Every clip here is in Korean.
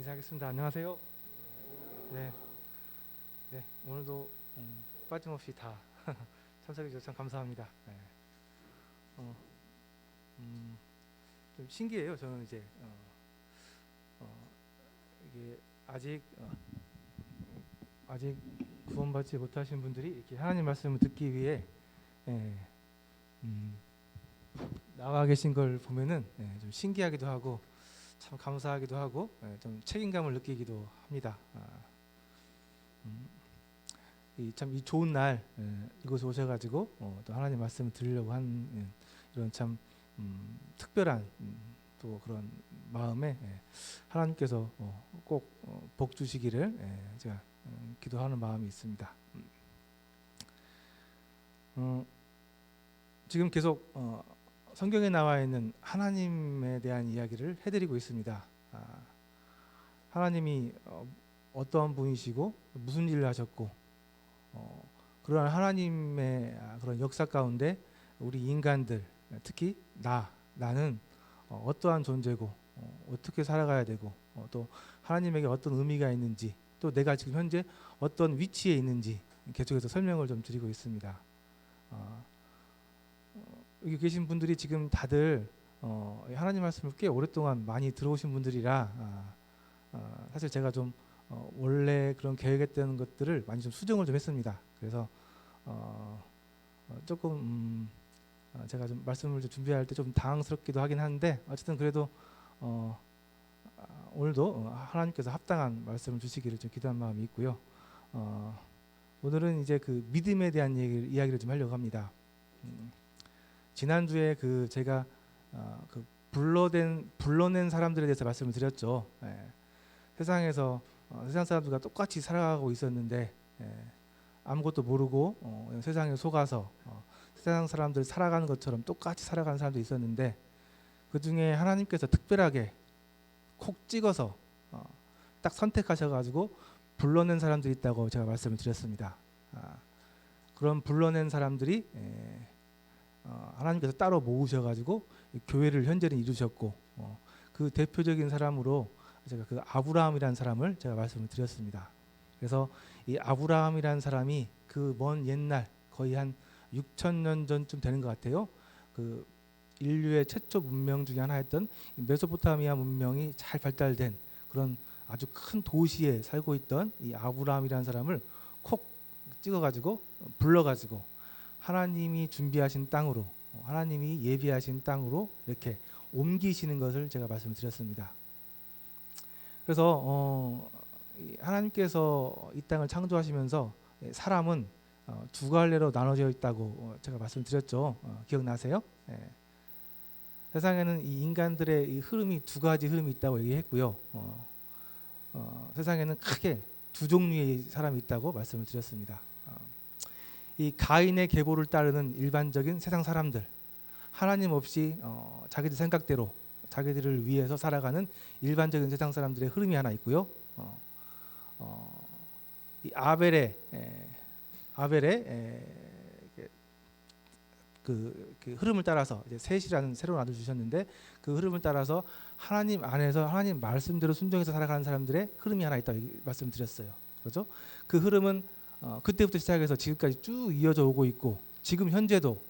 인사하겠습니다. 안녕하세요. 네, 네, 오늘도 빠짐없이 다 참석해 주셔서 참 감사합니다. 네, 어, 음, 좀 신기해요. 저는 이제 어, 이게 아직 아직 구원받지 못하신 분들이 이렇게 하나님 말씀을 듣기 위해 예, 음, 나와 계신 걸 보면은 좀 신기하기도 하고 참 감사하기도 하고 좀 책임감을 느끼기도 합니다. 음, 이 좋은 날 이곳에 오셔가지고 또 하나님 말씀을 들으려고 한 이런 참 특별한 또 그런 마음에 하나님께서 꼭 복 주시기를 제가 기도하는 마음이 있습니다. 어, 지금 계속 성경에 나와 있는 하나님에 대한 이야기를 해드리고 있습니다. 하나님이 어떠한 분이시고 무슨 일을 하셨고 어, 그러한 하나님의 그런 역사 가운데 우리 인간들 특히 나는 어떠한 존재고 어떻게 살아가야 되고 또 하나님에게 어떤 의미가 있는지 또 내가 지금 현재 어떤 위치에 있는지 계속해서 설명을 좀 드리고 있습니다. 어, 여기 계신 분들이 지금 다들 하나님 말씀을 꽤 오랫동안 많이 들어오신 분들이라 사실 제가 좀 원래 그런 계획했던 것들을 많이 좀 수정을 좀 했습니다. 그래서 조금 제가 좀 말씀을 좀 준비할 때 좀 당황스럽기도 하긴 한데 어쨌든 그래도 오늘도 하나님께서 합당한 말씀을 주시기를 좀 기도한 마음이 있고요. 오늘은 이제 그 믿음에 대한 이야기를 좀 하려고 합니다. 지난주에 그 제가 그 불러낸 사람들에 대해서 말씀을 드렸죠. 세상에서 세상 사람들과 똑같이 살아가고 있었는데 아무것도 모르고 세상에 속아서 세상 사람들 살아가는 것처럼 똑같이 살아가는 사람도 있었는데 그 중에 하나님께서 특별하게 콕 찍어서 딱 선택하셔가지고 불러낸 사람들이 있다고 제가 말씀을 드렸습니다. 그런 불러낸 사람들이 하나님께서 따로 모으셔가지고 교회를 현재는 이루셨고 그 대표적인 사람으로 제가 그 아브라함이라는 사람을 제가 말씀을 드렸습니다. 그래서 이 아브라함이라는 사람이 그 먼 옛날 거의 한 6,000년 전쯤 되는 것 같아요. 그 인류의 최초 문명 중에 하나였던 메소포타미아 문명이 잘 발달된 그런 아주 큰 도시에 살고 있던 이 아브라함이라는 사람을 콕 찍어가지고 불러가지고 하나님이 준비하신 땅으로 하나님이 예비하신 땅으로 이렇게 옮기시는 것을 제가 말씀을 드렸습니다. 그래서 하나님께서 이 땅을 창조하시면서 사람은 두 갈래로 나눠져 있다고 제가 말씀드렸죠. 기억나세요? 세상에는 이 인간들의 이 흐름이 두 가지 흐름이 있다고 얘기했고요. 세상에는 크게 두 종류의 사람이 있다고 말씀을 드렸습니다. 이 가인의 계보를 따르는 일반적인 세상 사람들, 하나님 없이 자기들 생각대로 자기들을 위해서 살아가는 일반적인 세상 사람들의 흐름이 하나 있고요. 이 아벨의 그 흐름을 따라서 이제 셋이라는 새로운 아들 주셨는데 그 흐름을 따라서 하나님 안에서 하나님 말씀대로 순종해서 살아가는 사람들의 흐름이 하나 있다고 말씀드렸어요. 그렇죠? 그 흐름은 그때부터 시작해서 지금까지 쭉 이어져 오고 있고 지금 현재도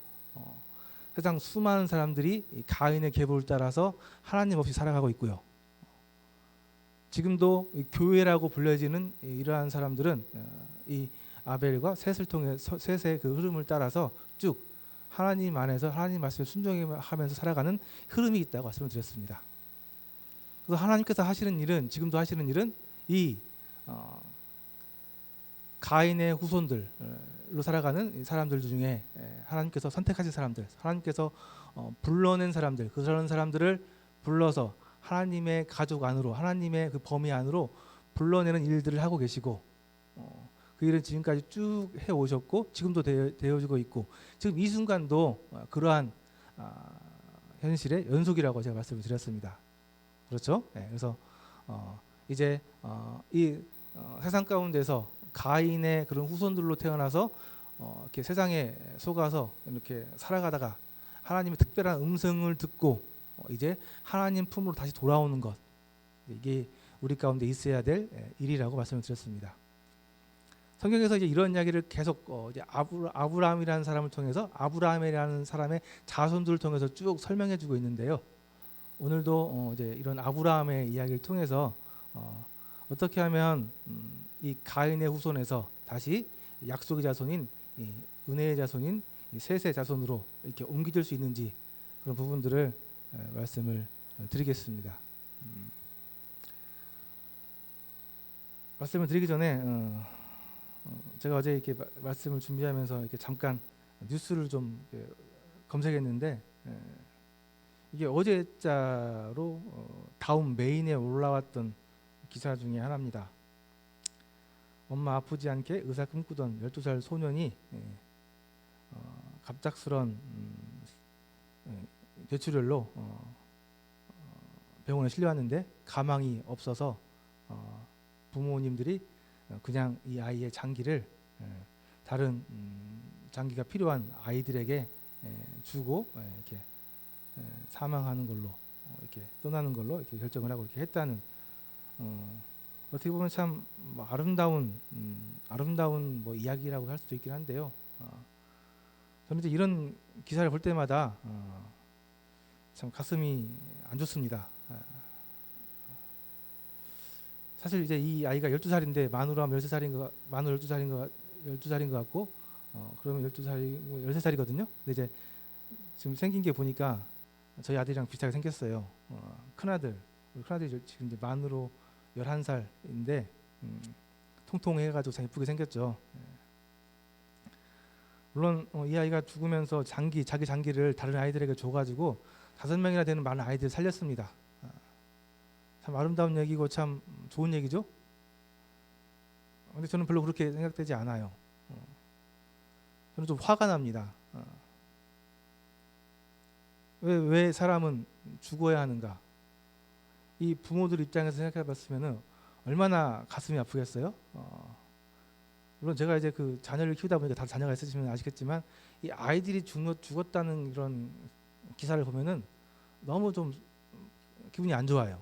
세상 수많은 사람들이 이 가인의 계보를 따라서 하나님 없이 살아가고 있고요. 지금도 이 교회라고 불려지는 이러한 사람들은 이 아벨과 셋을 통해 셋의 그 흐름을 따라서 쭉 하나님 안에서 하나님 말씀에 순종하면서 살아가는 흐름이 있다고 말씀을 드렸습니다. 그래서 하나님께서 하시는 일은 지금도 하시는 일은 이 가인의 후손들로 살아가는 사람들 중에 하나님께서 선택하신 사람들, 하나님께서 불러낸 사람들, 그런 사람들을 불러서 하나님의 가족 안으로, 하나님의 그 범위 안으로 불러내는 일들을 하고 계시고 그 일은 지금까지 쭉 해오셨고 지금도 되어지고 있고 지금 이 순간도 그러한 현실의 연속이라고 제가 말씀을 드렸습니다. 그렇죠? 그래서 이제 이 세상 가운데서 가인의 그런 후손들로 태어나서 이렇게 세상에 속아서 이렇게 살아가다가 하나님의 특별한 음성을 듣고 이제 하나님 품으로 다시 돌아오는 것, 이게 우리 가운데 있어야 될 일이라고 말씀을 드렸습니다. 성경에서 이제 이런 이야기를 계속 이제 아브라함이라는 사람을 통해서 아브라함이라는 사람의 자손들을 통해서 쭉 설명해주고 있는데요. 오늘도 이제 이런 아브라함의 이야기를 통해서 어떻게 하면 이 가인의 후손에서 다시 약속의 자손인 이 은혜의 자손인 이 셋의 자손으로 이렇게 옮겨질 수 있는지 그런 부분들을 말씀을 드리겠습니다. 말씀을 드리기 전에 제가 어제 이렇게 말씀을 준비하면서 이렇게 잠깐 뉴스를 좀 검색했는데 이게 어제자로 다음 메인에 올라왔던 기사 중에 하나입니다. 엄마 아프지 않게 의사 꿈꾸던 12살 소년이 갑작스런 뇌출혈로 병원에 실려왔는데 가망이 없어서 부모님들이 그냥 이 아이의 장기를 다른 장기가 필요한 아이들에게 주고 이렇게 사망하는 걸로 이렇게 떠나는 걸로 이렇게 결정을 하고 이렇게 했다는 어떻게 보면 참 뭐 아름다운 뭐 이야기라고 할 수도 있긴 한데요. 저는 이제 이런 기사를 볼 때마다 참 가슴이 안 좋습니다. 사실 이제 이 아이가 12살인데 만으로 하면 12살인 것 같고 그러면 12살이고 13살이거든요. 근데 이제 지금 생긴 게 보니까 저희 아들이랑 비슷하게 생겼어요. 큰아들이 지금 이제 만으로 11살인데 통통해가지고 참 예쁘게 생겼죠. 물론 이 아이가 죽으면서 자기 장기를 다른 아이들에게 줘가지고 5명이나 되는 많은 아이들을 살렸습니다. 참 아름다운 얘기고 참 좋은 얘기죠. 근데 저는 별로 그렇게 생각되지 않아요. 저는 좀 화가 납니다. 왜 사람은 죽어야 하는가? 이 부모들 입장에서 생각해봤으면은 얼마나 가슴이 아프겠어요? 물론 제가 이제 그 자녀를 키우다 보니까 다 자녀가 있으시면 아시겠지만 이 아이들이 죽었다는 이런 기사를 보면은 너무 좀 기분이 안 좋아요.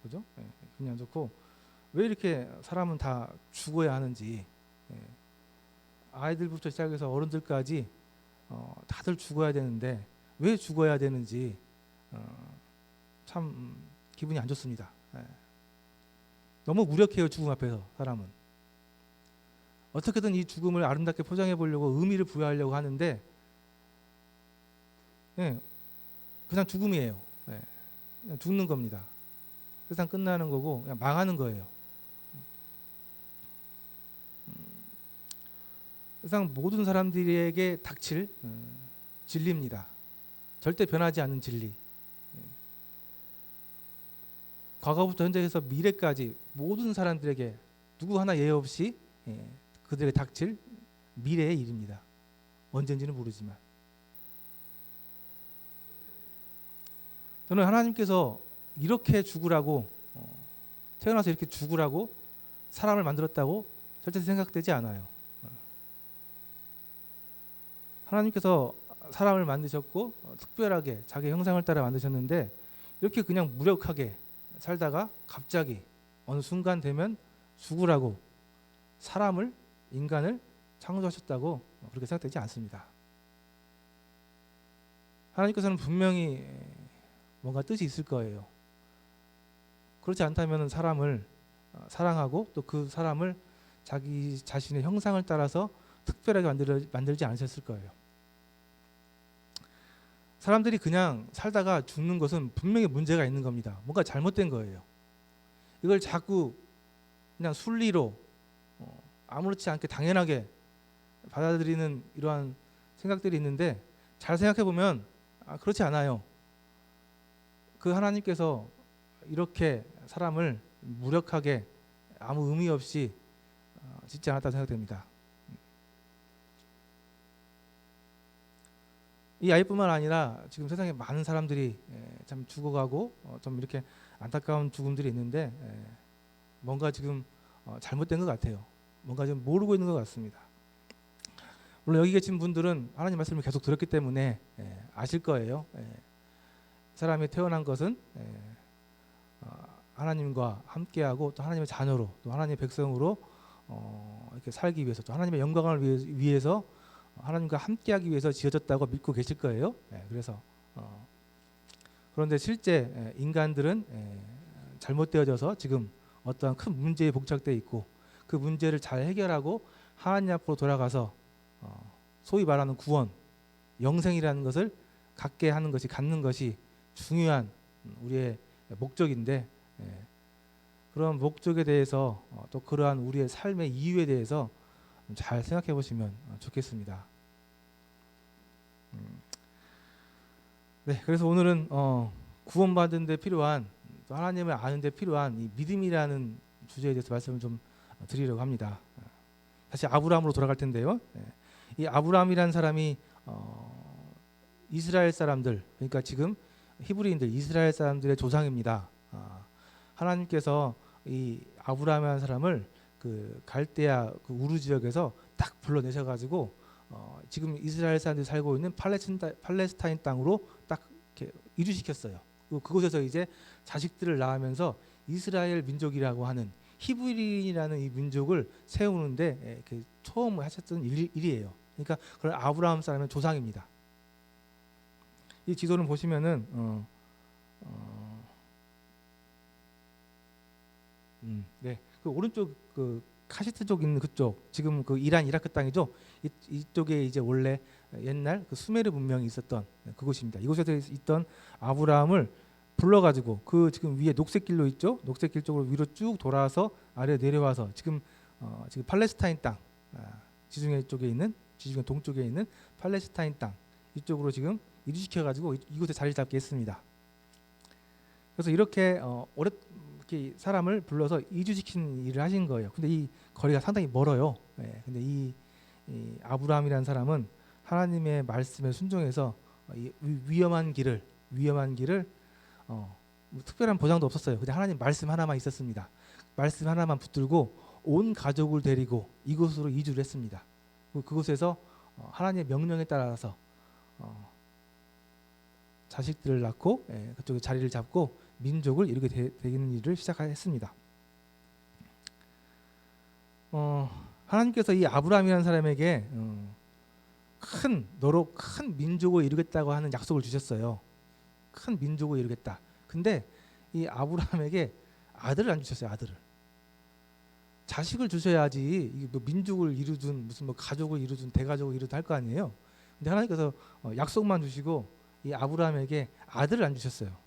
그죠? 기분이 안 좋고 왜 이렇게 사람은 다 죽어야 하는지 아이들부터 시작해서 어른들까지 다들 죽어야 되는데 왜 죽어야 되는지 참 기분이 안 좋습니다. 너무 무력해요. 죽음 앞에서 사람은 어떻게든 이 죽음을 아름답게 포장해 보려고 의미를 부여하려고 하는데 그냥 죽음이에요. 그냥 죽는 겁니다. 세상 끝나는 거고 그냥 망하는 거예요. 세상 모든 사람들에게 닥칠 진리입니다. 절대 변하지 않는 진리. 과거부터 현재에서 미래까지 모든 사람들에게 누구 하나 예외 없이 그들에게 닥칠 미래의 일입니다. 언젠지는 모르지만 저는 하나님께서 이렇게 죽으라고 태어나서 이렇게 죽으라고 사람을 만들었다고 절대 생각되지 않아요. 하나님께서 사람을 만드셨고 특별하게 자기 형상을 따라 만드셨는데 이렇게 그냥 무력하게 살다가 갑자기 어느 순간 되면 죽으라고 사람을 인간을 창조하셨다고 그렇게 생각되지 않습니다. 하나님께서는 분명히 뭔가 뜻이 있을 거예요. 그렇지 않다면 사람을 사랑하고 또 그 사람을 자기 자신의 형상을 따라서 특별하게 만들지 않으셨을 거예요. 사람들이 그냥 살다가 죽는 것은 분명히 문제가 있는 겁니다. 뭔가 잘못된 거예요. 이걸 자꾸 그냥 순리로 아무렇지 않게 당연하게 받아들이는 이러한 생각들이 있는데 잘 생각해 보면 그렇지 않아요. 그 하나님께서 이렇게 사람을 무력하게 아무 의미 없이 짓지 않았다고 생각됩니다. 이 아이뿐만 아니라 지금 세상에 많은 사람들이 참 죽어가고 좀 이렇게 안타까운 죽음들이 있는데 뭔가 지금 잘못된 것 같아요. 뭔가 좀 모르고 있는 것 같습니다. 물론 여기 계신 분들은 하나님 말씀을 계속 들었기 때문에 아실 거예요. 사람이 태어난 것은 하나님과 함께하고 또 하나님의 자녀로 또 하나님의 백성으로 이렇게 살기 위해서 또 하나님의 영광을 위해서 하나님과 함께하기 위해서 지어졌다고 믿고 계실 거예요. 그래서 그런데 실제 인간들은 잘못되어져서 지금 어떠한 큰 문제에 봉착되어 있고 그 문제를 잘 해결하고 하나님 앞으로 돌아가서 소위 말하는 구원, 영생이라는 것을 갖는 것이 중요한 우리의 목적인데 그런 목적에 대해서 또 그러한 우리의 삶의 이유에 대해서 잘 생각해 보시면 좋겠습니다. 네, 그래서 오늘은 구원받은 데 필요한 또 하나님을 아는 데 필요한 이 믿음이라는 주제에 대해서 말씀을 좀 드리려고 합니다. 다시 아브라함으로 돌아갈 텐데요. 이 아브라함이라는 사람이 이스라엘 사람들, 그러니까 지금 히브리인들, 이스라엘 사람들의 조상입니다. 하나님께서 이 아브라함이라는 사람을 그 갈대아 그 우르 지역에서 딱 불러내셔가지고 지금 이스라엘 사람들이 살고 있는 팔레스타인 땅으로 딱 이렇게 이주시켰어요. 그곳에서 이제 자식들을 낳으면서 이스라엘 민족이라고 하는 히브리인이라는 이 민족을 세우는데 처음 하셨던 일이에요. 그러니까 그런 아브라함 사람의 조상입니다. 이 지도를 보시면은 네, 그 오른쪽 그 카시트 쪽 있는 그쪽 지금 그 이란 이라크 땅이죠. 이쪽에 이제 원래 옛날 그 수메르 문명이 있었던 그곳입니다. 이곳에서 있던 아브라함을 불러가지고 그 지금 위에 녹색 길로 있죠. 녹색 길 쪽으로 위로 쭉 돌아서 아래 내려와서 지금 팔레스타인 땅 지중해 쪽에 있는 지중해 동쪽에 있는 팔레스타인 땅 이쪽으로 지금 이주시켜가지고 이곳에 자리 잡게 했습니다. 그래서 이렇게 이렇게 사람을 불러서 이주시키는 일을 하신 거예요. 근데 이 거리가 상당히 멀어요. 근데 이 아브라함이라는 사람은 하나님의 말씀에 순종해서 이 위험한 길을 뭐 특별한 보장도 없었어요. 그냥 하나님 말씀 하나만 있었습니다. 말씀 하나만 붙들고 온 가족을 데리고 이곳으로 이주를 했습니다. 그곳에서 하나님의 명령에 따라서 자식들을 낳고 그쪽에 자리를 잡고 민족을 이루게 되는 일을 시작했습니다. 하나님께서 이 아브라함이라는 사람에게 너로 큰 민족을 이루겠다고 하는 약속을 주셨어요. 큰 민족을 이루겠다. 근데 이 아브라함에게 아들을 안 주셨어요. 아들을. 자식을 주셔야지 뭐 민족을 이루든 무슨 뭐 가족을 이루든 대가족을 이루든 할 거 아니에요. 근데 하나님께서 약속만 주시고 이 아브라함에게 아들을 안 주셨어요.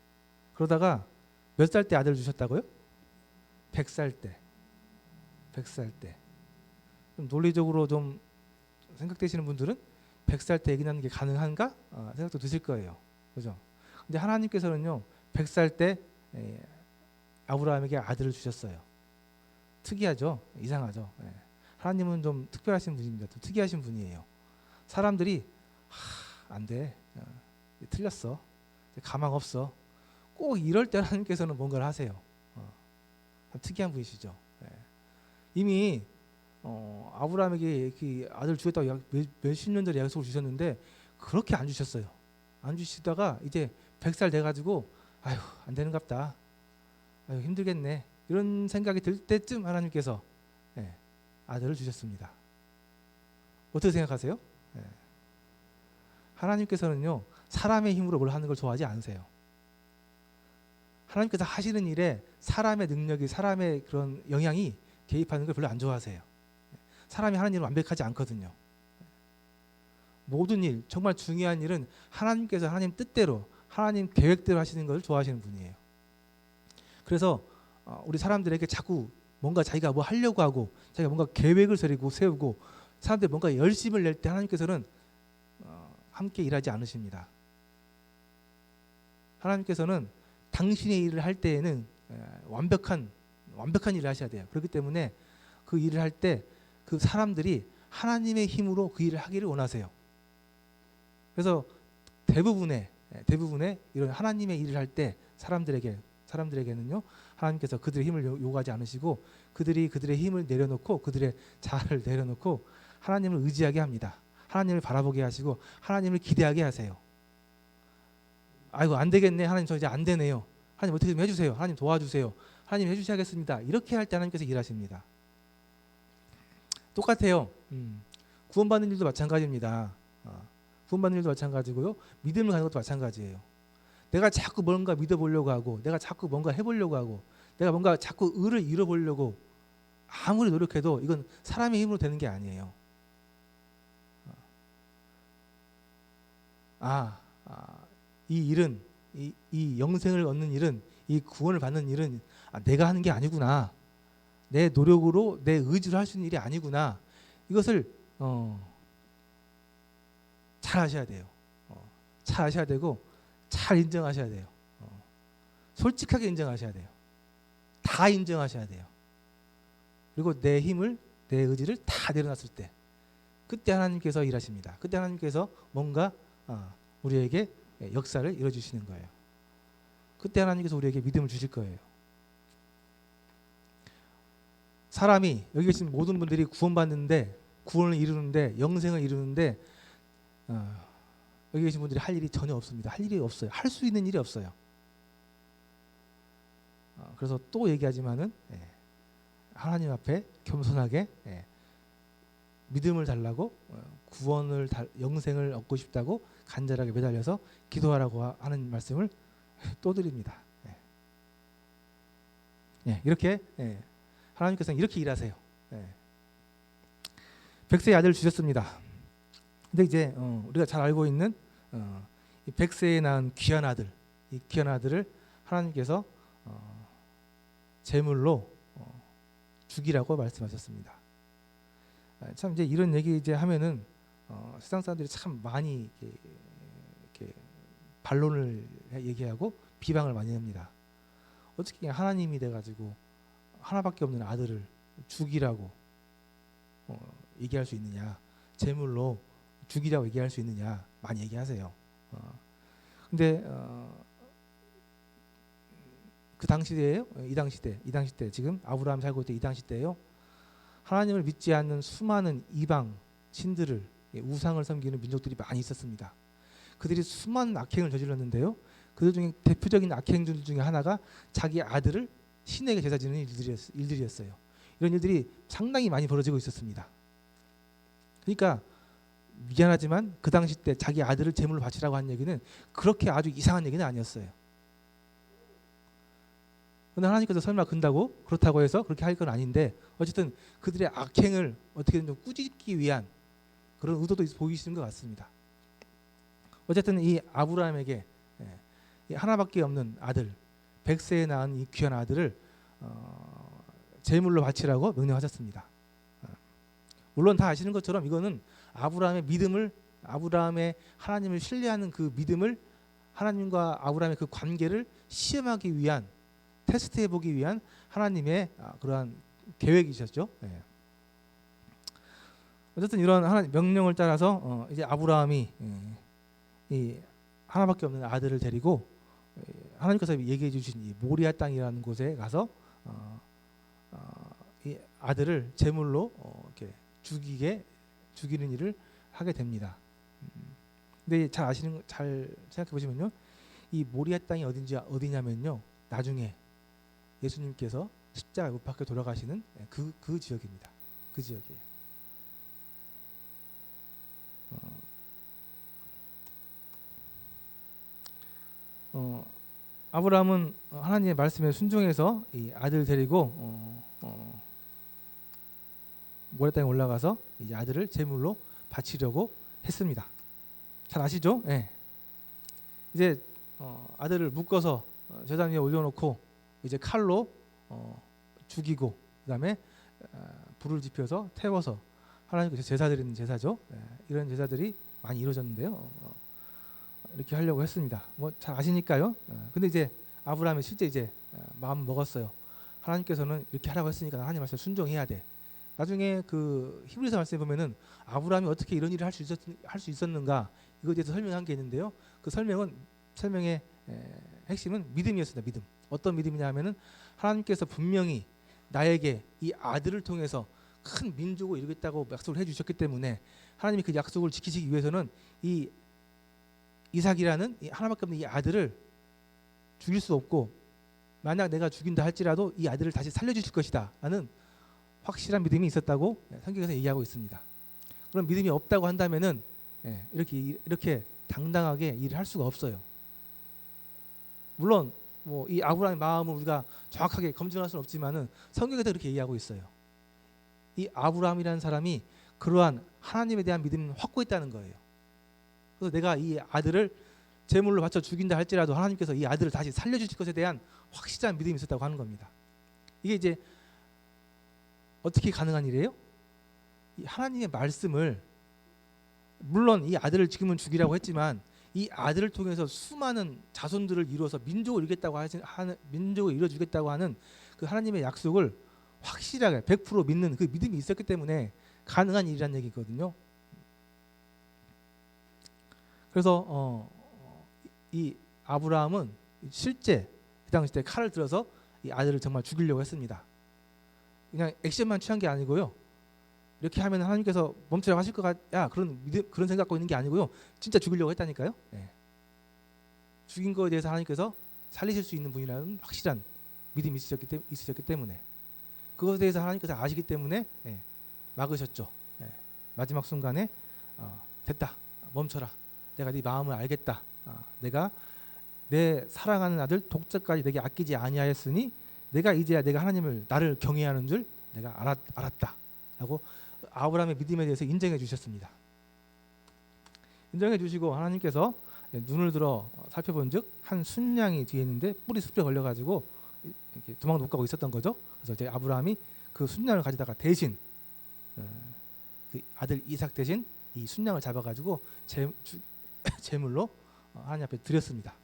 그러다가 몇 살 때 아들을 주셨다고요? 100살 때. 100살 때. 좀 논리적으로 좀 생각되시는 분들은 100살 때 아기 낳는 게 가능한가? 생각도 드실 거예요. 그죠? 근데 하나님께서는요. 100살 때 아브라함에게 아들을 주셨어요. 특이하죠? 이상하죠? 하나님은 좀 특별하신 분입니다. 좀 특이하신 분이에요. 사람들이 안 돼. 틀렸어. 가망 없어. 꼭 이럴 때 하나님께서는 뭔가를 하세요. 특이한 분이시죠. 이미 아브라함에게 아들 주겠다고 몇십 년 전에 약속을 주셨는데 그렇게 안 주셨어요. 안 주시다가 이제 100살 돼가지고 아유 안 되는갑다. 아유 힘들겠네. 이런 생각이 들 때쯤 하나님께서 아들을 주셨습니다. 어떻게 생각하세요? 하나님께서는요 사람의 힘으로 뭘 하는 걸 좋아하지 않으세요. 하나님께서 하시는 일에 사람의 능력이 사람의 그런 영향이 개입하는 걸 별로 안 좋아하세요. 사람이 하는 일은 완벽하지 않거든요. 모든 일, 정말 중요한 일은 하나님께서 하나님 뜻대로 하나님 계획대로 하시는 것을 좋아하시는 분이에요. 그래서 우리 사람들에게 자꾸 뭔가 자기가 뭐 하려고 하고 자기가 뭔가 계획을 세우고 사람들이 뭔가 열심을 낼 때 하나님께서는 함께 일하지 않으십니다. 하나님께서는 당신의 일을 할 때에는 완벽한 일을 하셔야 돼요. 그렇기 때문에 그 일을 할 때 그 사람들이 하나님의 힘으로 그 일을 하기를 원하세요. 그래서 대부분의 이런 하나님의 일을 할 때 사람들에게는요 하나님께서 그들의 힘을 요구하지 않으시고 그들의 힘을 내려놓고 그들의 자아를 내려놓고 하나님을 의지하게 합니다. 하나님을 바라보게 하시고 하나님을 기대하게 하세요. 아이고 안 되겠네. 하나님 저 이제 안 되네요. 하나님 어떻게 좀 해주세요. 하나님 도와주세요. 하나님 해주셔야겠습니다. 이렇게 할 때 하나님께서 일하십니다. 똑같아요. 구원받는 일도 마찬가지입니다. 구원받는 일도 마찬가지고요. 믿음을 가는 것도 마찬가지예요. 내가 자꾸 뭔가 믿어보려고 하고, 내가 자꾸 뭔가 해보려고 하고, 내가 뭔가 자꾸 의를 이뤄보려고 아무리 노력해도 이건 사람의 힘으로 되는 게 아니에요. 이 일은, 이 영생을 얻는 일은, 이 구원을 받는 일은 내가 하는 게 아니구나. 내 노력으로, 내 의지로 할 수 있는 일이 아니구나. 이것을 잘 아셔야 돼요. 잘 아셔야 되고 잘 인정하셔야 돼요. 솔직하게 인정하셔야 돼요. 다 인정하셔야 돼요. 그리고 내 힘을, 내 의지를 다 내려놨을 때, 그때 하나님께서 일하십니다. 그때 하나님께서 뭔가 우리에게 역사를 이뤄주시는 거예요. 그때 하나님께서 우리에게 믿음을 주실 거예요. 사람이, 여기 계신 모든 분들이 구원받는데, 구원을 이루는데, 영생을 이루는데 여기 계신 분들이 할 일이 전혀 없습니다. 할 일이 없어요. 할 수 있는 일이 없어요. 그래서 또 얘기하지만은 하나님 앞에 겸손하게 믿음을 달라고, 구원을 영생을 얻고 싶다고 간절하게 매달려서 기도하라고 하는 말씀을 또 드립니다. 이렇게 하나님께서는 이렇게 일하세요. 백세의 아들을 주셨습니다. 근데 이제 우리가 잘 알고 있는 이 백세에 낳은 귀한 아들, 이 귀한 아들을 하나님께서 제물로 죽이라고 말씀하셨습니다. 참 이제 이런 얘기 이제 하면은 세상 사람들이 참 많이 이렇게 반론을 얘기하고 비방을 많이 합니다. 어떻게 하나님이 돼가지고 하나밖에 없는 아들을 죽이라고 얘기할 수 있느냐, 제물로 죽이라고 얘기할 수 있느냐 많이 얘기하세요. 근데 그 당시대예요. 이 당시 때 지금 아브라함 살고 있던 이 당시 때예요. 하나님을 믿지 않는 수많은 이방 신들을, 우상을 섬기는 민족들이 많이 있었습니다. 그들이 수많은 악행을 저질렀는데요. 그들 중에 대표적인 악행들 중에 하나가 자기 아들을 신에게 제사 지는 일들이었어요. 이런 일들이 상당히 많이 벌어지고 있었습니다. 그러니까 미안하지만 그 당시 때 자기 아들을 제물로 바치라고 한 얘기는 그렇게 아주 이상한 얘기는 아니었어요. 그런데 하나님께서 설마 근다고 그렇다고 해서 그렇게 할 건 아닌데, 어쨌든 그들의 악행을 어떻게든 좀 꾸짖기 위한 그런 의도도 보이시는 것 같습니다. 어쨌든 이 아브라함에게 하나밖에 없는 아들, 백세에 낳은 이 귀한 아들을 제물로 바치라고 명령하셨습니다. 물론 다 아시는 것처럼 이거는 아브라함의 믿음을, 아브라함의 하나님을 신뢰하는 그 믿음을, 하나님과 아브라함의 그 관계를 시험하기 위한, 테스트해 보기 위한 하나님의 그러한 계획이셨죠. 어쨌든 이런 하나님 명령을 따라서 이제 아브라함이 이 하나밖에 없는 아들을 데리고 하나님께서 얘기해 주신 이 모리아 땅이라는 곳에 가서 이 아들을 제물로 이렇게 죽이는 일을 하게 됩니다. 근데 잘 생각해 보시면요, 이 모리아 땅이 어디냐면요, 나중에 예수님께서 십자가에 못 박혀 돌아가시는 그 지역입니다. 그 지역이에요. 아브라함은 하나님의 말씀에 순종해서 이 아들 데리고 모리아 땅에 올라가서 이제 아들을 제물로 바치려고 했습니다. 잘 아시죠? 이제 아들을 묶어서 제단 위에 올려놓고 이제 칼로 죽이고, 그다음에 불을 지펴서 태워서 하나님께서 제사 드리는 제사죠. 이런 제사들이 많이 이루어졌는데요. 이렇게 하려고 했습니다. 뭐 잘 아시니까요. 근데 이제 아브라함이 실제 이제 마음 먹었어요. 하나님께서는 이렇게 하라고 했으니까 하나님 말씀 순종해야 돼. 나중에 그 히브리서 말씀에 보면은 아브라함이 어떻게 이런 일을 할 수 있었는가, 이거에 대해서 설명한 게 있는데요. 그 설명의 핵심은 믿음이었습니다. 믿음. 어떤 믿음이냐면은 하나님께서 분명히 나에게 이 아들을 통해서 큰 민족을 이루겠다고 약속을 해주셨기 때문에 하나님이 그 약속을 지키시기 위해서는 이 이삭이라는 이 하나밖에 없는 이 아들을 죽일 수 없고 만약 내가 죽인다 할지라도 이 아들을 다시 살려주실 것이다 라는 확실한 믿음이 있었다고 성경에서 얘기하고 있습니다. 그런 믿음이 없다고 한다면은 이렇게 당당하게 일을 할 수가 없어요. 물론 뭐 이 아브라함의 마음을 우리가 정확하게 검증할 수는 없지만은 성경에서 그렇게 얘기하고 있어요. 이 아브라함이라는 사람이 그러한 하나님에 대한 믿음을 확고했다는 거예요. 그래서 내가 이 아들을 제물로 바쳐 죽인다 할지라도 하나님께서 이 아들을 다시 살려주실 것에 대한 확실한 믿음이 있었다고 하는 겁니다. 이게 이제 어떻게 가능한 일이에요? 이 하나님의 말씀을, 물론 이 아들을 지금은 죽이라고 했지만 이 아들을 통해서 수많은 자손들을 이루어서 민족을 이루어주겠다고 하는 그 하나님의 약속을 확실하게 100% 믿는 그 믿음이 있었기 때문에 가능한 일이라는 얘기거든요. 그래서 이 아브라함은 실제 그 당시 때 칼을 들어서 이 아들을 정말 죽이려고 했습니다. 그냥 액션만 취한 게 아니고요. 이렇게 하면 하나님께서 멈추라고 하실 것 같야 그런 생각 갖고 있는 게 아니고요. 진짜 죽이려고 했다니까요. 죽인 거에 대해서 하나님께서 살리실 수 있는 분이라는 확실한 믿음이 있으셨기 때문에 그것에 대해서 하나님께서 아시기 때문에 막으셨죠. 마지막 순간에 됐다, 멈춰라. 내가 네 마음을 알겠다. 내가 내 사랑하는 아들 독자까지 내게 아끼지 아니하였으니 내가 이제야 내가 나를 경외하는 줄 내가 알았다. 라고 아브라함의 믿음에 대해서 인정해 주셨습니다. 인정해 주시고 하나님께서 눈을 들어 살펴본즉 한 순양이 뒤에 있는데 뿔이 숲에 걸려가지고 이렇게 도망도 못 가고 있었던 거죠. 그래서 이제 아브라함이 그 순양을 가져다가 대신 그 아들 이삭 대신 이 순양을 잡아가지고 제물로 하나님 앞에 드렸습니다.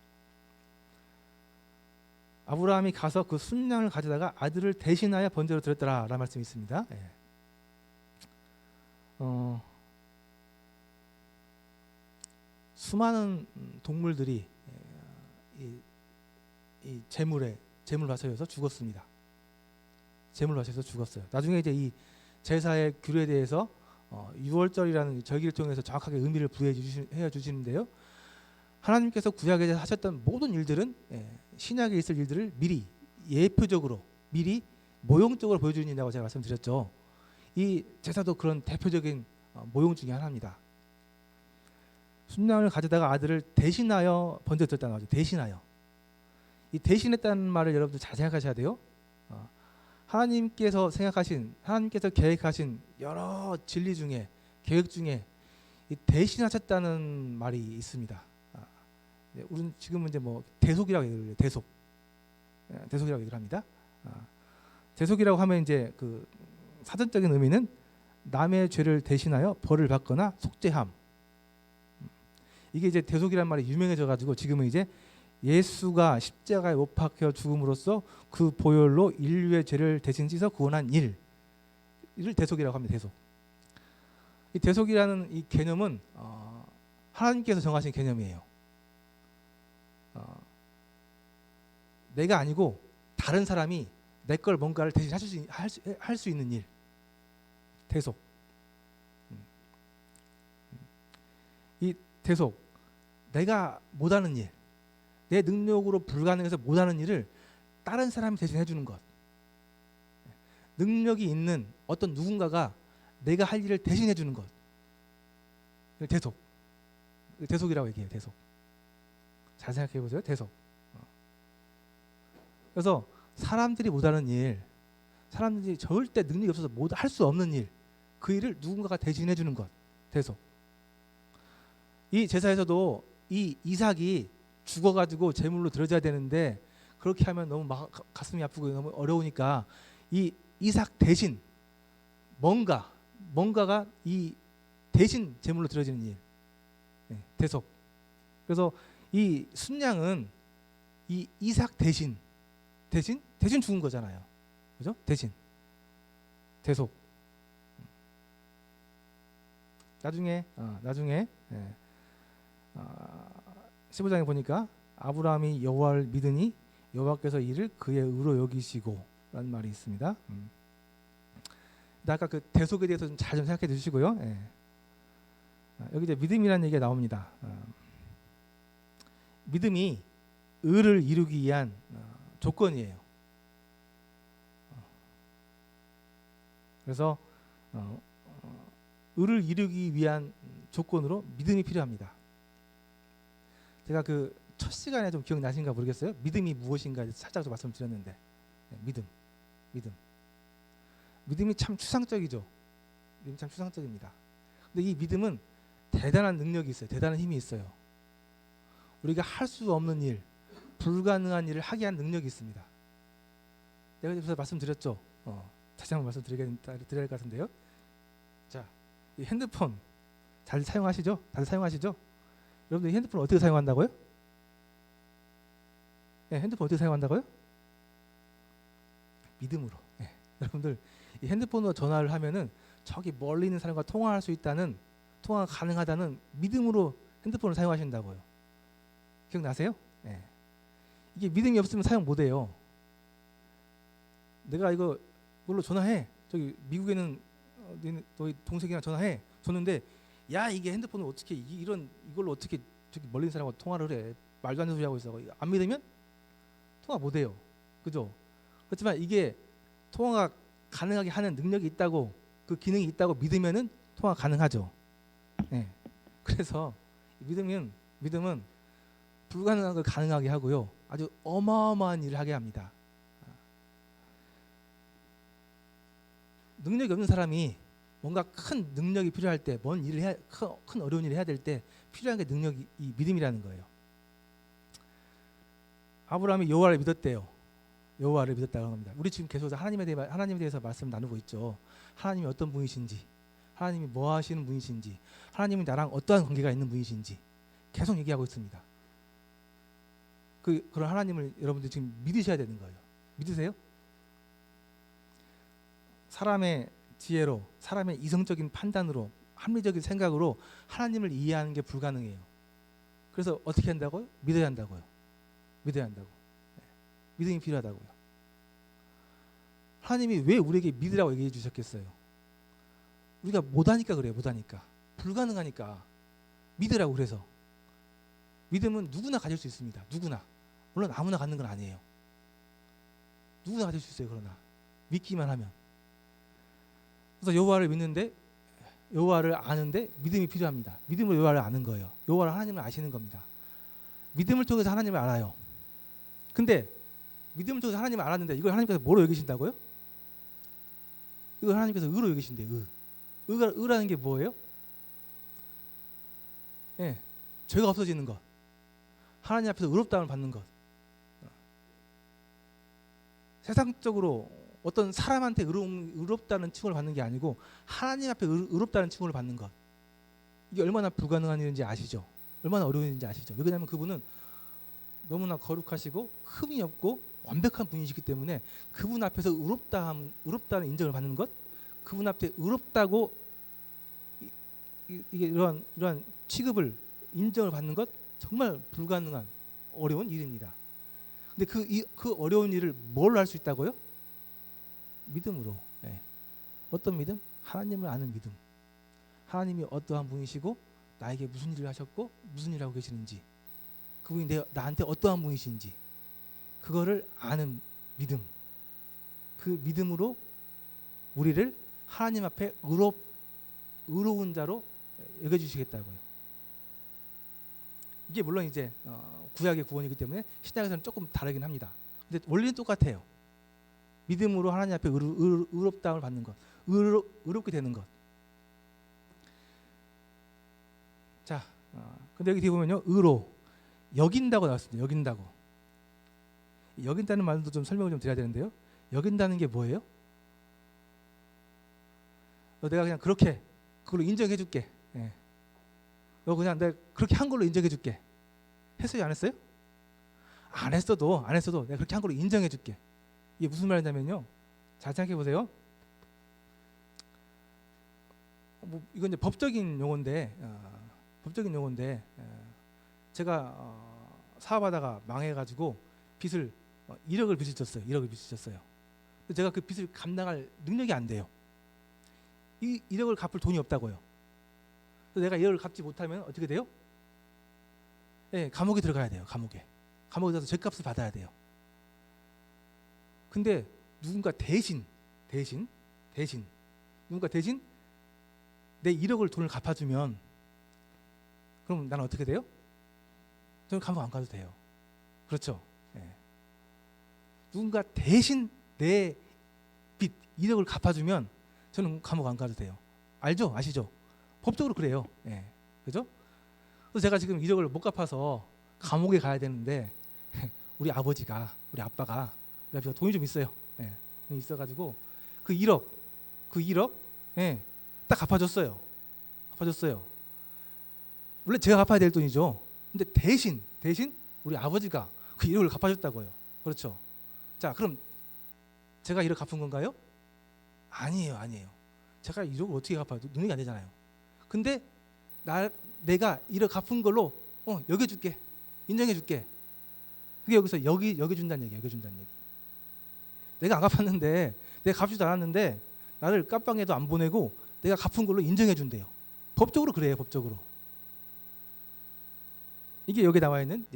아브라함이 가서 그 순양을 가져다가 아들을 대신하여 번제로 드렸더라라는 말씀이 있습니다. 수많은 동물들이 이 제물을 바쳐서 죽었습니다. 제물을 바쳐서 죽었어요. 나중에 이제 이 제사의 규례에 대해서 6월절이라는 절기를 통해서 정확하게 의미를 부여해 주시는데요. 하나님께서 구약에 하셨던 모든 일들은 신약에 있을 일들을 미리 예표적으로 미리 모형적으로 보여주신다고 제가 말씀드렸죠. 이 제사도 그런 대표적인 모형 중에 하나입니다. 순양을 가져다가 아들을 대신하여 번제드렸다는 거죠. 대신하여. 이 대신했다는 말을 여러분들 잘 생각하셔야 돼요. 하나님께서 계획하신 여러 진리 중에 계획 중에 이 대신하셨다는 말이 있습니다. 우리는 지금은 이제 뭐 대속이라고 얘기를 해요. 대속이라고 얘기를 합니다. 대속이라고 하면 이제 그 사전적인 의미는 남의 죄를 대신하여 벌을 받거나 속죄함. 이게 이제 대속이라는 말이 유명해져 가지고 지금은 이제 예수가 십자가에 못 박혀 죽음으로써 그 보혈로 인류의 죄를 대신 씻어 구원한 이를 대속이라고 합니다. 대속. 이 대속이라는 이 개념은 하나님께서 정하신 개념이에요. 내가 아니고 다른 사람이 내 걸 뭔가를 대신 할 수 있는 일. 대속. 이 대속, 내가 못하는 일, 내 능력으로 불가능해서 못하는 일을 다른 사람이 대신 해주는 것. 능력이 있는 어떤 누군가가 내가 할 일을 대신 해주는 것. 대속. 대속이라고 얘기해요. 대속. 잘 생각해 보세요. 대속. 그래서 사람들이 못하는 일, 사람들이 절대 능력이 없어서 할 수 없는 일, 그 일을 누군가가 대신해 주는 것. 대속. 이 제사에서도 이 이삭이 죽어가지고 제물로 드려져야 되는데 그렇게 하면 너무 가슴이 아프고 너무 어려우니까 이 이삭 대신 뭔가가 이 대신 제물로 드려지는 일. 대속. 그래서 이 순양은 이 이삭 대신 죽은 거잖아요. 그죠? 대신. 대속. 나중에 15장에 보니까 아브라함이 여호와를 믿으니 여호와께서 이를 그의 의로 여기시고 라는 말이 있습니다. 아까 그 대속에 대해서 잘 좀 생각해 주시고요. 여기 이제 믿음이라는 얘기가 나옵니다. 믿음이 의를 이루기 위한 조건이에요. 그래서 의를 이루기 위한 조건으로 믿음이 필요합니다. 제가 그 첫 시간에 좀 기억나신가 모르겠어요. 믿음이 무엇인가 살짝 좀 말씀드렸는데, 믿음이 참 추상적이죠. 믿음이 참 추상적입니다. 근데 이 믿음은 대단한 능력이 있어요. 대단한 힘이 있어요. 우리가 할 수 없는 일, 불가능한 일을 하게 한 능력이 있습니다. 내가 그래서 말씀드렸죠. 다시 한번 말씀드려야 될 것 같은데요. 자, 이 핸드폰 잘 사용하시죠? 다들 사용하시죠? 여러분들 핸드폰 어떻게 사용한다고요? 네, 핸드폰 어떻게 사용한다고요? 믿음으로. 네. 여러분들 이 핸드폰으로 전화를 하면은 저기 멀리 있는 사람과 통화가 가능하다는 믿음으로 핸드폰을 사용하신다고요. 기억나세요? 네. 이게 믿음이 없으면 사용 못해요. 내가 이걸로 전화해. 저기 미국에는 너희 동생이랑 전화해. 줬는데 야 이게 핸드폰을 어떻게 이걸로 어떻게 저기 멀리 있는 사람과 통화를 해. 말도 안 되는 소리 하고 있어. 안 믿으면 통화 못해요. 그죠? 그렇지만 이게 통화가 가능하게 하는 능력이 있다고, 그 기능이 있다고 믿으면은 통화 가능하죠. 네. 그래서 믿음은 불가능한 걸 가능하게 하고요. 아주 어마어마한 일을 하게 합니다. 능력이 없는 사람이 뭔가 큰 능력이 필요할 때, 큰 어려운 일을 해야 될 때 필요한 게 능력이 이 믿음이라는 거예요. 아브라함이 여호와를 믿었대요. 여호와를 믿었다고 합니다. 우리 지금 계속 하나님에 대해서 말씀 나누고 있죠. 하나님이 어떤 분이신지, 하나님이 뭐 하시는 분이신지, 하나님이 나랑 어떠한 관계가 있는 분이신지 계속 얘기하고 있습니다. 그런 하나님을 여러분들 지금 믿으셔야 되는 거예요. 믿으세요? 사람의 지혜로, 사람의 이성적인 판단으로, 합리적인 생각으로 하나님을 이해하는 게 불가능해요. 그래서 어떻게 한다고요? 믿어야 한다고요. 믿음이 필요하다고요. 하나님이 왜 우리에게 믿으라고 얘기해 주셨겠어요? 우리가 못하니까 그래요. 못하니까. 불가능하니까 믿으라고. 그래서 믿음은 누구나 가질 수 있습니다. 누구나. 물론 아무나 갖는 건 아니에요. 누구나 가질 수 있어요. 그러나 믿기만 하면. 그래서 여호와를 아는데 믿음이 필요합니다. 믿음으로 여호와를 아는 거예요. 여호와를 하나님을 아시는 겁니다. 믿음을 통해서 하나님을 알아요. 근데 믿음을 통해서 하나님을 알았는데 이걸 하나님께서 뭐로 여기신다고요? 이걸 하나님께서 의로 여기신대요. 의라는 게 뭐예요? 네, 죄가 없어지는 것. 하나님 앞에서 의롭다움을 받는 것. 세상적으로 어떤 사람한테 의롭다는 칭호를 받는 게 아니고 하나님 앞에 의롭다는 칭호를 받는 것. 이게 얼마나 불가능한 일인지 아시죠? 얼마나 어려운 일인지 아시죠? 왜냐하면 그분은 너무나 거룩하시고 흠이 없고 완벽한 분이시기 때문에 그분 앞에서 의롭다는 인정을 받는 것, 그분 앞에 의롭다고 이게 이러한 취급을 인정을 받는 것 정말 불가능한 어려운 일입니다. 근데 그 어려운 일을 뭘로 할 수 있다고요? 믿음으로. 네. 어떤 믿음? 하나님을 아는 믿음. 하나님이 어떠한 분이시고 나에게 무슨 일을 하셨고 무슨 일을 하고 계시는지, 그분이 나한테 어떠한 분이신지 그거를 아는 믿음. 그 믿음으로 우리를 하나님 앞에 의로운 자로 여겨주시겠다고요. 이게 물론 이제 구약의 구원이기 때문에 신약에서는 조금 다르긴 합니다. 근데 원리는 똑같아요. 믿음으로 하나님 앞에 의롭다움을 받는 것, 의롭게 되는 것. 자, 근데 여기 뒤에 보면요, 의로 여긴다고 나왔습니다. 여긴다는 말도 좀 설명을 좀 드려야 되는데요. 여긴다는 게 뭐예요? 내가 그냥 그렇게 그걸로 인정해줄게. 예. 너 그냥 내가 그렇게 한 걸로 인정해줄게. 했어요, 안 했어요? 안 했어도 내가 그렇게 한 걸로 인정해줄게. 이게 무슨 말이냐면요. 잘 생각해 보세요. 이건 이제 법적인 용어인데 제가 사업하다가 망해가지고 빚을 1억을 빚을 졌어요. 제가 그 빚을 감당할 능력이 안 돼요. 이 1억을 갚을 돈이 없다고요. 내가 1억을 갚지 못하면 어떻게 돼요? 네, 감옥에 들어가야 돼요. 감옥에 들어가서 죄값을 받아야 돼요. 근데 누군가 대신 누군가 대신 내 1억을 돈을 갚아주면 그럼 나는 어떻게 돼요? 저는 감옥 안 가도 돼요. 그렇죠? 예. 누군가 대신 내 빚 1억을 갚아주면 저는 감옥 안 가도 돼요. 알죠? 아시죠? 법적으로 그래요. 예. 그죠? 그래서 제가 지금 1억을 못 갚아서 감옥에 가야 되는데 우리 아버지가 우리 아빠가 돈이 좀 있어요. 예. 있어가지고 그 1억 예. 딱 갚아줬어요. 원래 제가 갚아야 될 돈이죠. 근데 대신 우리 아버지가 그 1억을 갚아줬다고요. 그렇죠? 자, 그럼 제가 1억 갚은 건가요? 아니에요. 제가 1억을 어떻게 갚아요? 능력이 안 되잖아요. 근데 내가 1억 갚은 걸로 여겨줄게, 인정해줄게. 그게 여기서 여겨준다는 얘기. 내가 안 갚았는데, 내가 갚지도 않았는데 나를 깜빵에도 안 보내고 내가 갚은 걸로 인정해준대요. 법적으로 그래요. 법적으로. 이게 여기 나와 있는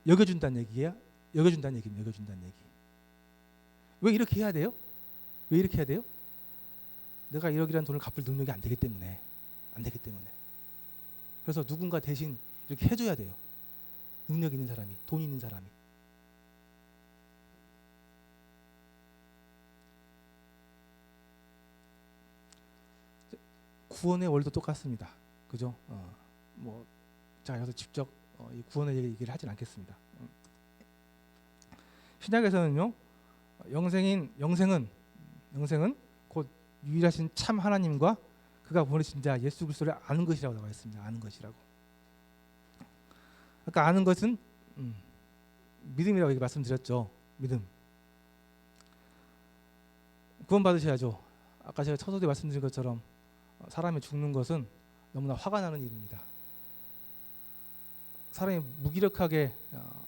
여겨준다는 얘기야. 여겨준다는 얘기. 왜 이렇게 해야 돼요? 내가 1억이라는 돈을 갚을 능력이 안 되기 때문에. 그래서 누군가 대신 이렇게 해줘야 돼요. 능력 있는 사람이, 돈 있는 사람이. 구원의 원리도 똑같습니다. 그죠? 자, 여기서 직접 이 구원의 얘기를 하진 않겠습니다. 신약에서는요, 영생은 곧 유일하신 참 하나님과 그가 보내신 자 예수 그리스도를 아는 것이라고 나와 있습니다. 아는 것이라고. 아까 아는 것은 믿음이라고 얘기 말씀드렸죠. 믿음. 구원 받으셔야죠. 아까 제가 첫소리 말씀드린 것처럼 사람이 죽는 것은 너무나 화가 나는 일입니다. 사람이 무기력하게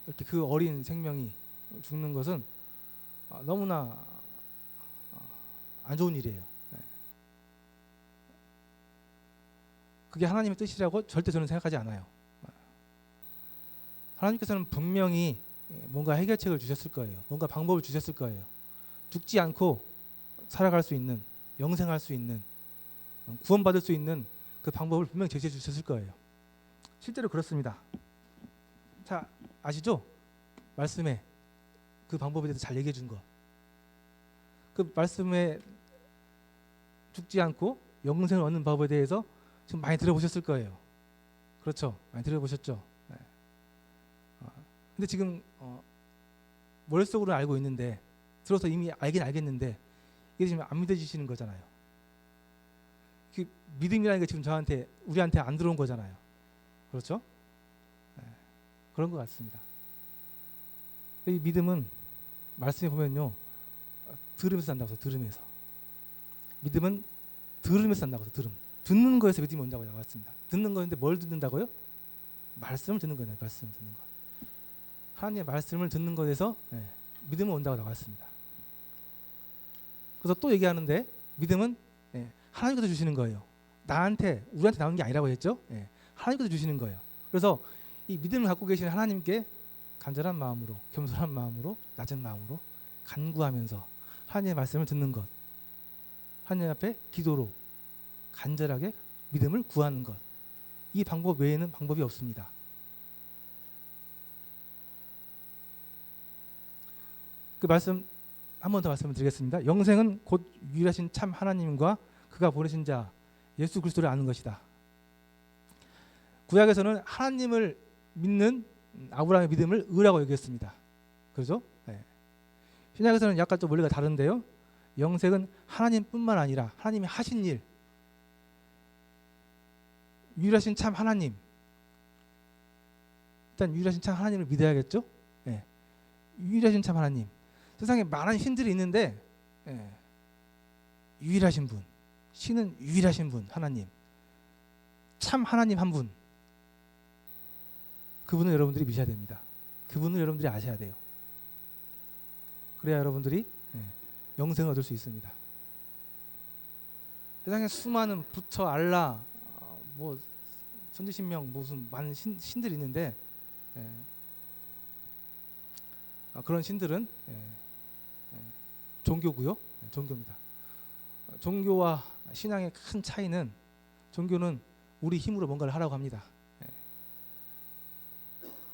이렇게 그 어린 생명이 죽는 것은 너무나 안 좋은 일이에요. 그게 하나님의 뜻이라고 절대 저는 생각하지 않아요. 하나님께서는 분명히 뭔가 해결책을 주셨을 거예요. 뭔가 방법을 주셨을 거예요. 죽지 않고 살아갈 수 있는, 영생할 수 있는, 구원받을 수 있는 그 방법을 분명히 제시해 주셨을 거예요. 실제로 그렇습니다. 자, 아시죠? 말씀에 그 방법에 대해서 잘 얘기해 준 거. 그 말씀에 죽지 않고 영생을 얻는 방법에 대해서 지금 많이 들어보셨을 거예요. 그렇죠? 많이 들어보셨죠? 네. 근데 지금 머릿속으로 알고 있는데, 들어서 이미 알긴 알겠는데 이게 지금 안 믿어지시는 거잖아요. 그 믿음이라는 게 지금 우리한테 안 들어온 거잖아요. 그렇죠? 네. 그런 것 같습니다. 이 믿음은 말씀에 보면요, 들으면서 산다고. 들으면서. 믿음은 들으면서 산다고. 듣는 거에서 믿음이 온다고 나왔습니다. 듣는 거인데 뭘 듣는다고요? 말씀을 듣는 거예요. 말씀을 듣는 거. 하나님의 말씀을 듣는 것에서 믿음은 온다고 나왔습니다. 그래서 또 얘기하는데 믿음은 하나님께서 주시는 거예요. 우리한테 나오는 게 아니라고 했죠. 하나님께서 주시는 거예요. 그래서 이 믿음을 갖고 계시는 하나님께 간절한 마음으로, 겸손한 마음으로, 낮은 마음으로 간구하면서 하나님의 말씀을 듣는 것, 하나님 앞에 기도로 간절하게 믿음을 구하는 것, 이 방법 외에는 방법이 없습니다. 그 말씀 한 번 더 말씀을 드리겠습니다. 영생은 곧 유일하신 참 하나님과 그가 보내신 자 예수 그리스도를 아는 것이다. 구약에서는 하나님을 믿는 아브라함의 믿음을 의라고 여겼습니다. 그렇죠? 네. 신약에서는 약간 좀 원리가 다른데요. 영생은 하나님뿐만 아니라 하나님이 하신 일, 유일하신 참 하나님, 일단 유일하신 참 하나님을 믿어야겠죠. 네. 유일하신 참 하나님. 세상에 많은 신들이 있는데 유일하신 분, 신은 유일하신 분, 하나님, 참 하나님 한 분, 그분을 여러분들이 믿어야 됩니다. 그분을 여러분들이 아셔야 돼요. 그래야 여러분들이 영생을 얻을 수 있습니다. 세상에 수많은 부처, 알라, 천지신명 무슨 많은 신들이 있는데 그런 신들은 종교고요. 종교입니다. 종교와 신앙의 큰 차이는 종교는 우리 힘으로 뭔가를 하라고 합니다.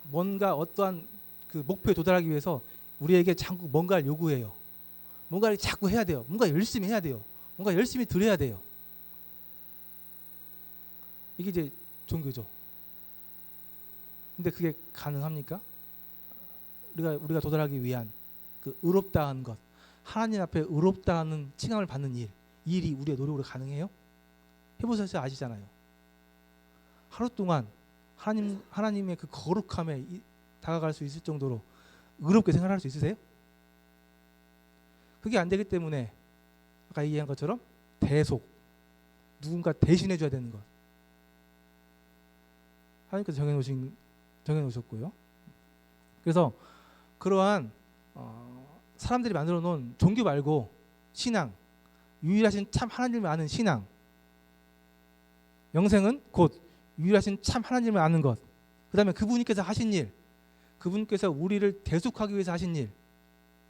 뭔가 어떠한 그 목표에 도달하기 위해서 우리에게 자꾸 뭔가를 요구해요. 뭔가를 자꾸 해야 돼요. 뭔가 열심히 해야 돼요. 뭔가 열심히 드려야 돼요. 이게 이제 종교죠. 근데 그게 가능합니까? 우리가 도달하기 위한 그 의롭다한 것, 하나님 앞에 의롭다는 칭함을 받는 일이 우리의 노력으로 가능해요? 해보셔서 아시잖아요. 하루 동안 하나님의 그 거룩함에 다가갈 수 있을 정도로 의롭게 생활할 수 있으세요? 그게 안 되기 때문에 아까 얘기한 것처럼 대속, 누군가 대신해 줘야 되는 것, 하나님께서 정해놓으셨고요. 그래서 그러한 사람들이 만들어 놓은 종교 말고 신앙, 유일하신 참 하나님을 아는 신앙, 영생은 곧 유일하신 참 하나님을 아는 것, 그 다음에 그분께서 하신 일, 그분께서 우리를 대속하기 위해서 하신 일,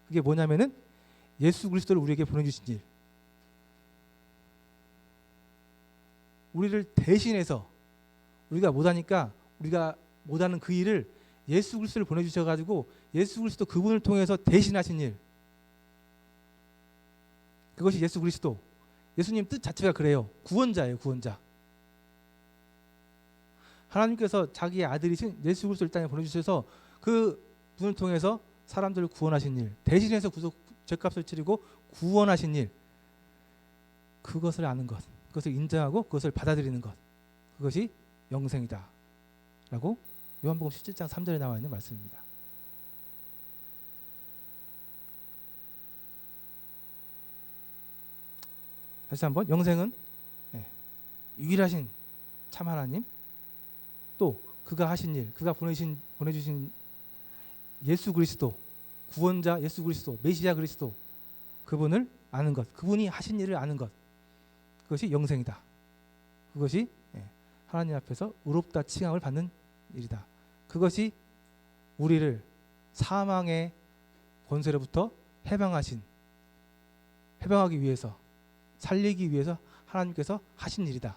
그게 뭐냐면은 예수 그리스도를 우리에게 보내주신 일, 우리를 대신해서 우리가 못하니까 우리가 못하는 그 일을 예수 그리스도를 보내주셔가지고 예수 그리스도 그분을 통해서 대신하신 일, 그것이 예수 그리스도, 예수님 뜻 자체가 그래요. 구원자예요. 구원자. 하나님께서 자기의 아들이신 예수 그리스도를 이 땅에 보내주셔서 그 분을 통해서 사람들을 구원하신 일, 대신해서 죄값을 치르고 구원하신 일, 그것을 아는 것, 그것을 인정하고 그것을 받아들이는 것, 그것이 영생이다 라고 요한복음 17장 3절에 나와 있는 말씀입니다. 다시 한번, 영생은 유일하신 참 하나님, 또 그가 하신 일, 그가 보내주신 예수 그리스도, 구원자 예수 그리스도, 메시아 그리스도, 그분을 아는 것, 그분이 하신 일을 아는 것, 그것이 영생이다. 그것이 하나님 앞에서 의롭다 칭함을 받는 일이다. 그것이 우리를 사망의 권세로부터 해방하기 위해서, 살리기 위해서 하나님께서 하신 일이다.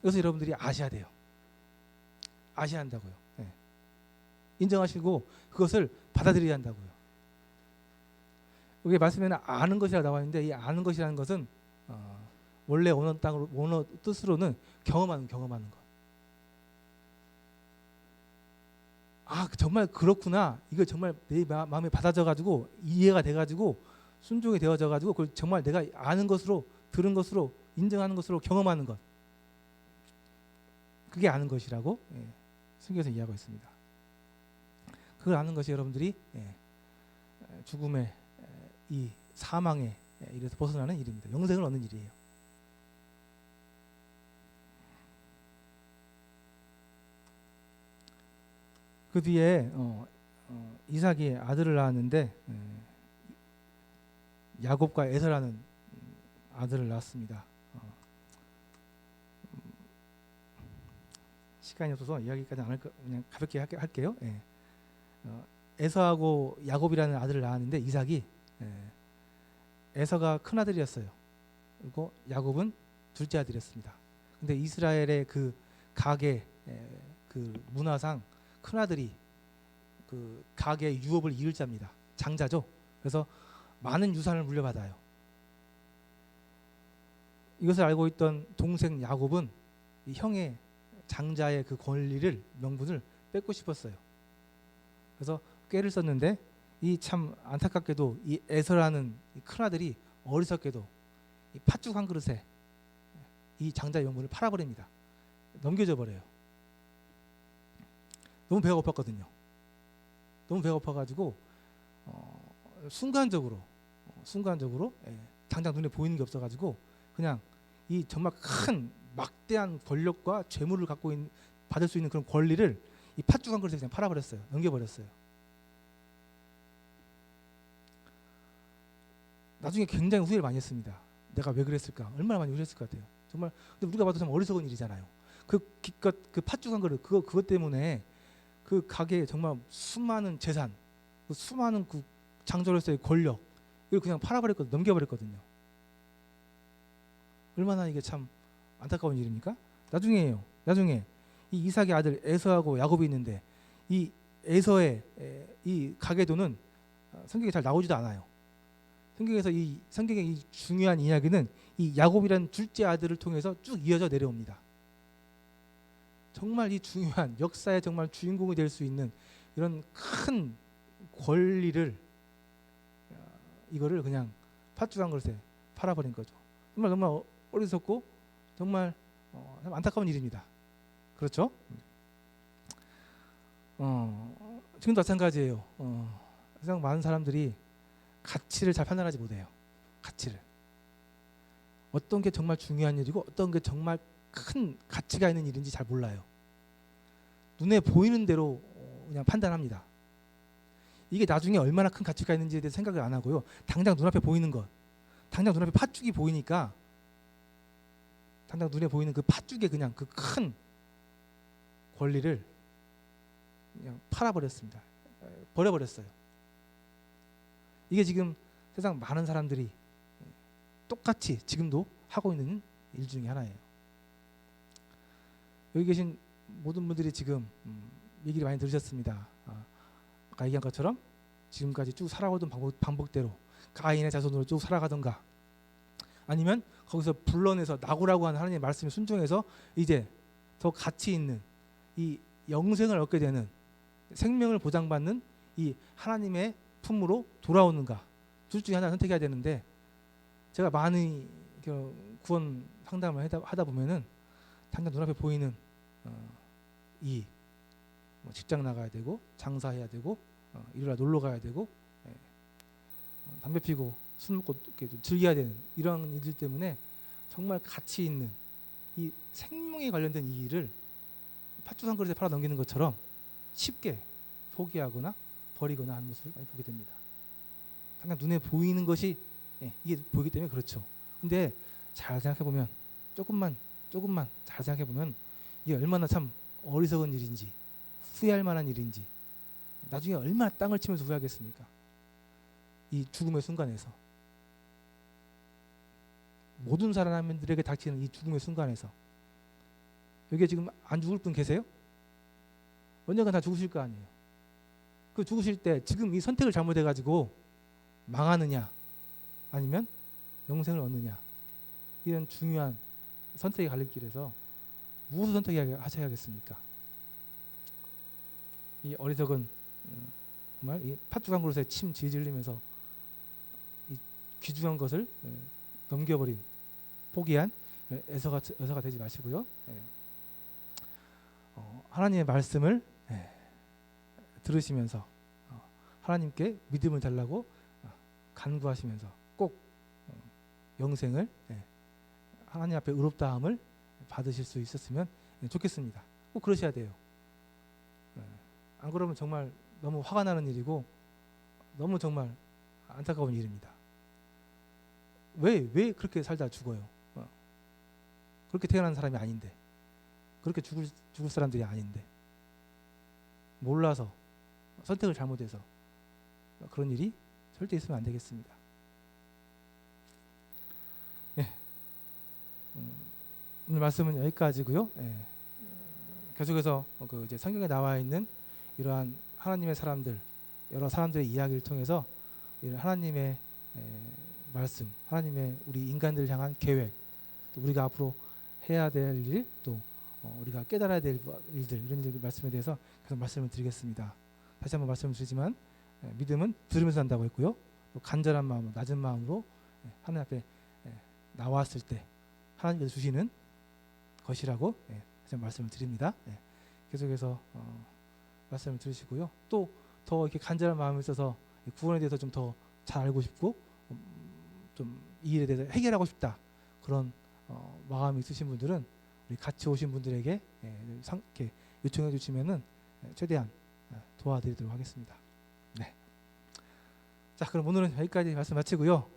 그래서 여러분들이 아셔야 돼요. 아셔야 한다고요. 인정하시고 그것을 받아들여야 한다고요. 여기 말씀에는 아는 것이라 나와 있는데, 이 아는 것이라는 것은 원래 원어 뜻으로는 경험하는 것. 아, 정말 그렇구나. 이거 정말 내 마음에 받아져가지고 이해가 돼가지고 순종이 되어져가지고 그걸 정말 내가 아는 것으로, 들은 것으로, 인정하는 것으로 경험하는 것. 그게 아는 것이라고 성경에서 이야기하고 있습니다. 그걸 아는 것이 여러분들이 죽음의 이 사망의 일에서 벗어나는 일입니다. 영생을 얻는 일이에요. 그 뒤에 이삭이 아들을 낳았는데 야곱과 에서라는 아들을 낳았습니다. 시간이 없어서 이야기까지 안 할까, 그냥 가볍게 할게요. 에서하고 야곱이라는 아들을 낳았는데 이삭이 에서가 큰 아들이었어요. 그리고 야곱은 둘째 아들이었습니다. 근데 이스라엘의 그 가계 그 문화상 큰 아들이 그 가계의 유업을 이을 자입니다. 장자죠. 그래서 많은 유산을 물려받아요. 이것을 알고 있던 동생 야곱은 이 형의 장자의 그 권리를, 명분을 뺏고 싶었어요. 그래서 꾀를 썼는데, 이 참 안타깝게도 이 에서라는 이 큰아들이 어리석게도 이 팥죽 한 그릇에 이 장자의 명분을 팔아버립니다. 넘겨져 버려요. 너무 배가 고팠거든요. 너무 배가 고파가지고 순간적으로 당장 눈에 보이는 게 없어가지고 그냥 이 정말 큰 막대한 권력과 재물을 받을 수 있는 그런 권리를 이 팥죽 한 그릇에 그냥 팔아버렸어요. 넘겨버렸어요. 나중에 굉장히 후회를 많이 했습니다. 내가 왜 그랬을까? 얼마나 많이 후회했을 것 같아요. 정말. 근데 우리가 봐도 참 어리석은 일이잖아요. 그 팥죽 한 그릇, 그것 때문에 그 가게에 정말 수많은 재산, 그 수많은 그 장조로서의 권력 이걸 그냥 팔아버렸거든요. 넘겨버렸거든요. 얼마나 이게 참 안타까운 일입니까? 나중에 이 이삭의 아들 에서하고 야곱이 있는데 이 에서의 이 가계도는 성경에 잘 나오지도 않아요. 성경의 이 중요한 이야기는 이 야곱이라는 둘째 아들을 통해서 쭉 이어져 내려옵니다. 정말 이 중요한 역사의 정말 주인공이 될 수 있는 이런 큰 권리를 이거를 그냥 팥죽 한 그릇에 팔아버린 거죠. 정말 어리석고 정말 안타까운 일입니다. 그렇죠? 지금도 마찬가지예요. 세상 많은 사람들이 가치를 잘 판단하지 못해요. 가치를. 어떤 게 정말 중요한 일이고 어떤 게 정말 큰 가치가 있는 일인지 잘 몰라요. 눈에 보이는 대로 그냥 판단합니다. 이게 나중에 얼마나 큰 가치가 있는지에 대해 생각을 안 하고요. 당장 눈앞에 보이는 것, 당장 눈앞에 팥죽이 보이니까 당장 눈에 보이는 그 팥죽에 그냥 그 큰 권리를 그냥 팔아버렸습니다. 버려버렸어요. 이게 지금 세상 많은 사람들이 똑같이 지금도 하고 있는 일 중에 하나예요. 여기 계신 모든 분들이 지금 얘기를 많이 들으셨습니다. 아까 얘기한 것처럼 지금까지 쭉 살아오던 방법대로 가인의 자손으로 쭉 살아가던가 아니면 거기서 불러내서 나고라고 하는 하나님의 말씀에 순종해서 이제 더 가치 있는 이 영생을 얻게 되는 생명을 보장받는 이 하나님의 품으로 돌아오는가 둘 중에 하나 선택해야 되는데 제가 많이 구원 상담을 하다 보면은 당장 눈앞에 보이는 뭐 직장 나가야 되고 장사해야 되고 일요일날 놀러 가야 되고 담배 피고 술 먹고 이렇게 좀 즐겨야 되는 이런 일들 때문에 정말 가치 있는 이 생명에 관련된 이 일을 팥죽 한 그릇에 팔아 넘기는 것처럼 쉽게 포기하거나 버리거나 하는 모습을 많이 보게 됩니다. 당장 눈에 보이는 것이 이게 보이기 때문에 그렇죠. 근데 잘 생각해 보면 조금만 잘 생각해 보면 이게 얼마나 참 어리석은 일인지 후회할 만한 일인지 나중에 얼마나 땅을 치면서 후회하겠습니까? 이 죽음의 순간에서 모든 사람들에게 닥치는 이 죽음의 순간에서 여기에 지금 안 죽을 분 계세요? 언젠가 다 죽으실 거 아니에요. 그 죽으실 때 지금 이 선택을 잘못해가지고 망하느냐 아니면 영생을 얻느냐 이런 중요한 선택의 갈림길에서 무엇을 선택하셔야겠습니까? 이 어리석은 정말 이 팥죽 한 그릇에 침 질질 흘리면서 이 귀중한 것을 넘겨버린 포기한 에서가 되지 마시고요. 하나님의 말씀을 들으시면서 하나님께 믿음을 달라고 간구하시면서 꼭 영생을 하나님 앞에 의롭다함을 받으실 수 있었으면 좋겠습니다. 꼭 그러셔야 돼요. 안 그러면 정말 너무 화가 나는 일이고 너무 정말 안타까운 일입니다. 왜 그렇게 살다 죽어요? 그렇게 태어난 사람이 아닌데 그렇게 죽을 사람들이 아닌데 몰라서 선택을 잘못해서 그런 일이 절대 있으면 안 되겠습니다. 오늘 말씀은 여기까지고요. 계속해서 그 이제 성경에 나와 있는 이러한 하나님의 사람들, 여러 사람들의 이야기를 통해서 하나님의 말씀, 하나님의 우리 인간들을 향한 계획, 또 우리가 앞으로 해야 될 일, 또 우리가 깨달아야 될 일들 이런 일들 말씀에 대해서 계속 말씀을 드리겠습니다. 다시 한번 말씀을 드리지만 믿음은 들으면서 한다고 했고요. 또 간절한 마음으로 낮은 마음으로 하나님 앞에 나왔을 때 하나님께서 주시는 것이라고 다시 한번 말씀을 드립니다. 계속해서 말씀을 들으시고요. 또 더 이렇게 간절한 마음이 있어서 구원에 대해서 좀 더 잘 알고 싶고 좀 이 일에 대해서 해결하고 싶다 그런 마음이 있으신 분들은 우리 같이 오신 분들에게 이렇게 요청해 주시면은 최대한 도와드리도록 하겠습니다. 네. 자, 그럼 오늘은 여기까지 말씀 마치고요.